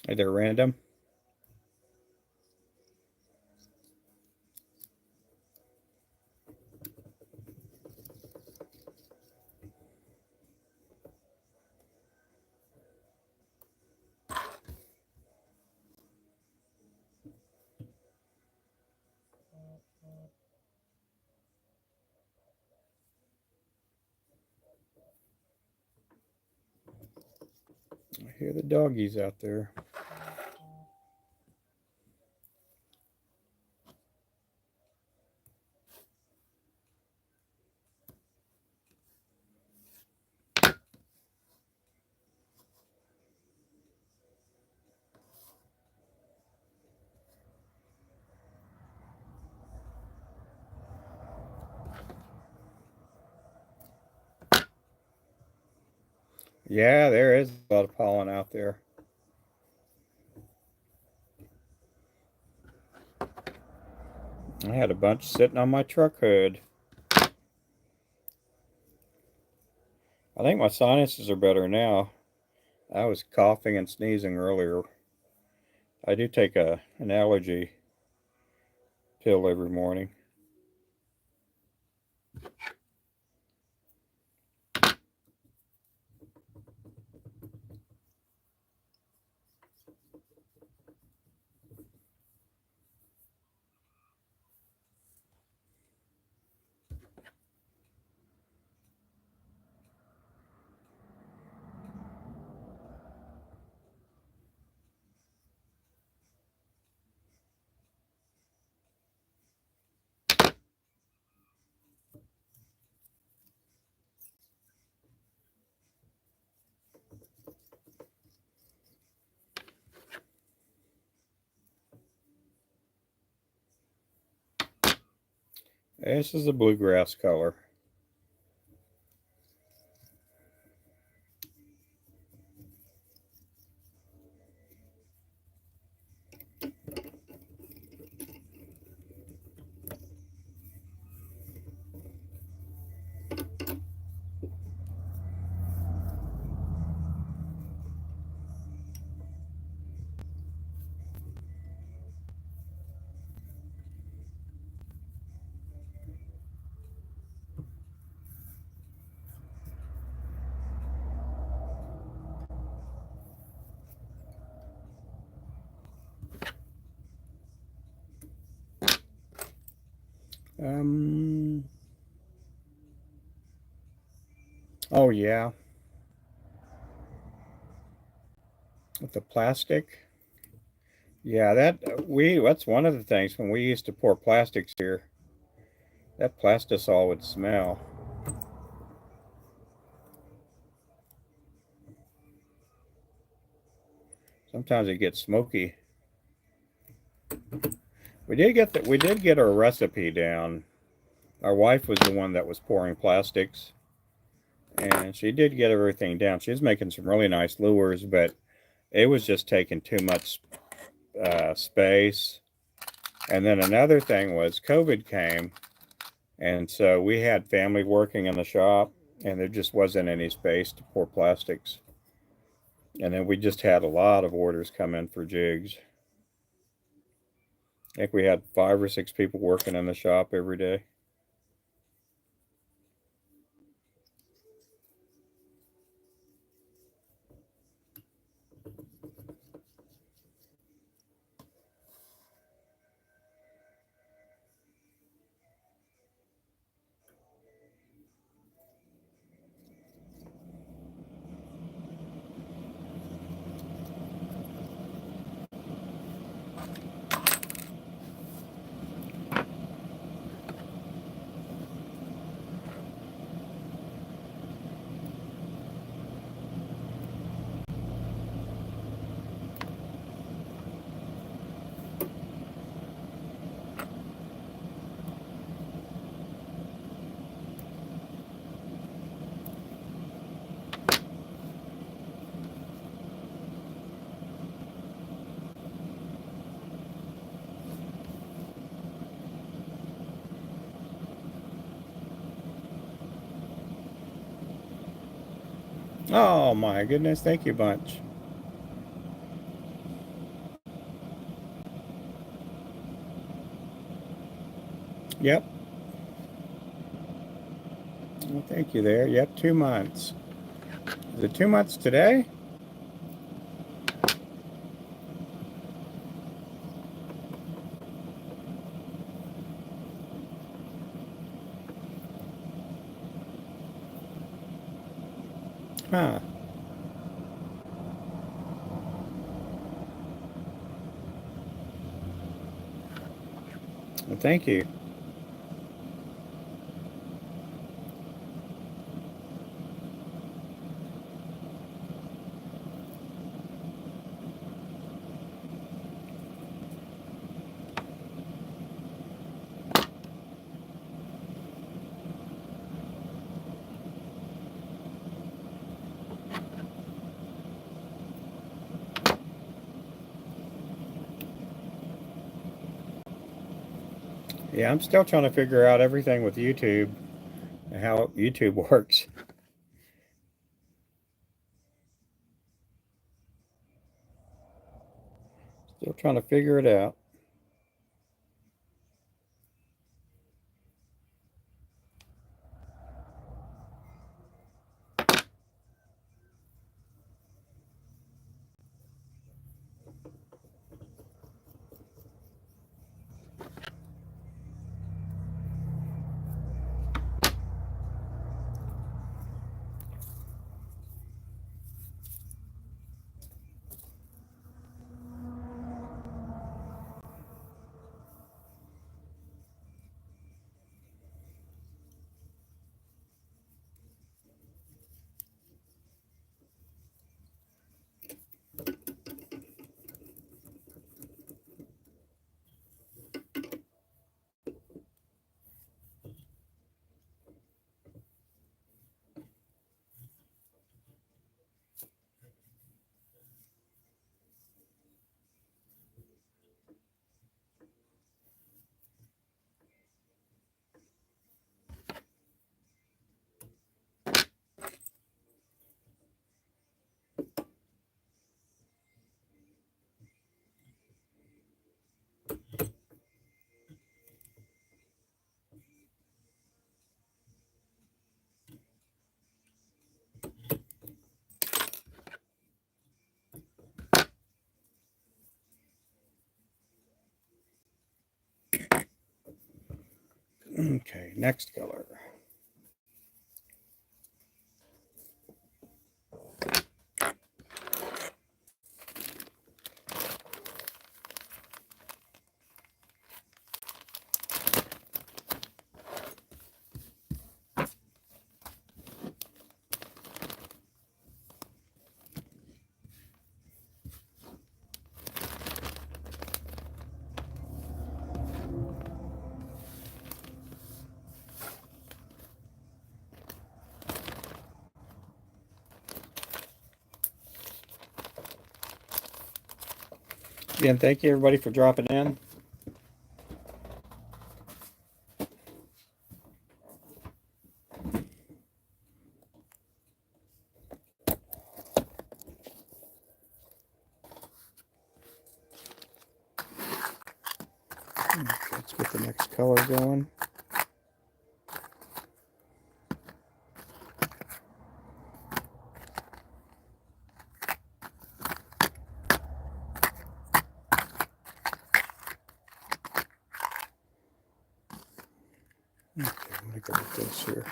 They're random. I hear the doggies out there. Yeah, there is a lot of pollen out there. I had a bunch sitting on my truck hood. I think my sinuses are better now. I was coughing and sneezing earlier. I do take an allergy pill every morning. This is a bluegrass color. Um. Oh yeah, with the plastic. Yeah, that's one of the things when we used to pour plastics here. That plastisol would smell. Sometimes it gets smoky. We did get our recipe down. Our wife was the one that was pouring plastics, and she did get everything down. She was making some really nice lures, but it was just taking too much space. And then another thing was COVID came, and so we had family working in the shop, and there just wasn't any space to pour plastics. And then we just had a lot of orders come in for jigs. I think we had 5 or 6 people working in the shop every day. Oh my goodness, thank you bunch. Yep. Well, thank you there. Yep, 2 months. Is it 2 months today? Huh. Well, thank you. Yeah, I'm still trying to figure out everything with YouTube and how YouTube works. Still trying to figure it out. Okay, next color. Again, thank you everybody for dropping in. Okay, let's get the next color going. Okay, I'm gonna go with this here.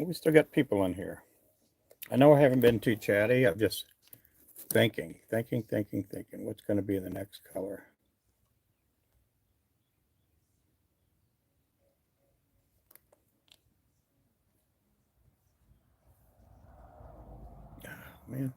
We still got people in here. I know I haven't been too chatty. I'm just thinking. What's going to be the next color? Oh, man.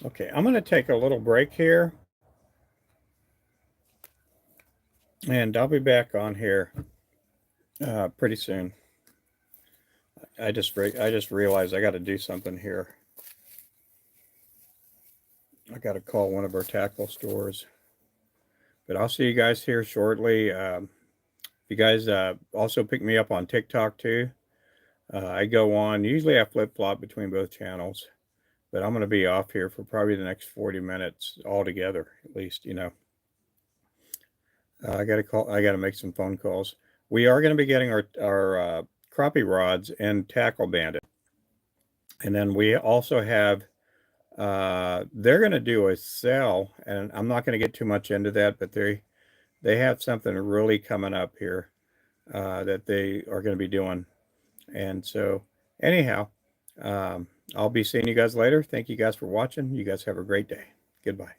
Okay, I'm going to take a little break here, and I'll be back on here pretty soon. I just realized I got to do something here. I got to call one of our tackle stores. But I'll see you guys here shortly. You guys also pick me up on TikTok too. I go on, usually I flip flop between both channels, but I'm going to be off here for probably the next 40 minutes altogether, at least, you know. I got to make some phone calls. We are going to be getting our crappie rods and tackle banded. And then we also have, they're going to do a sale, and I'm not going to get too much into that, but they have something really coming up here that they are going to be doing. And so, anyhow, I'll be seeing you guys later. Thank you guys for watching. You guys have a great day. Goodbye.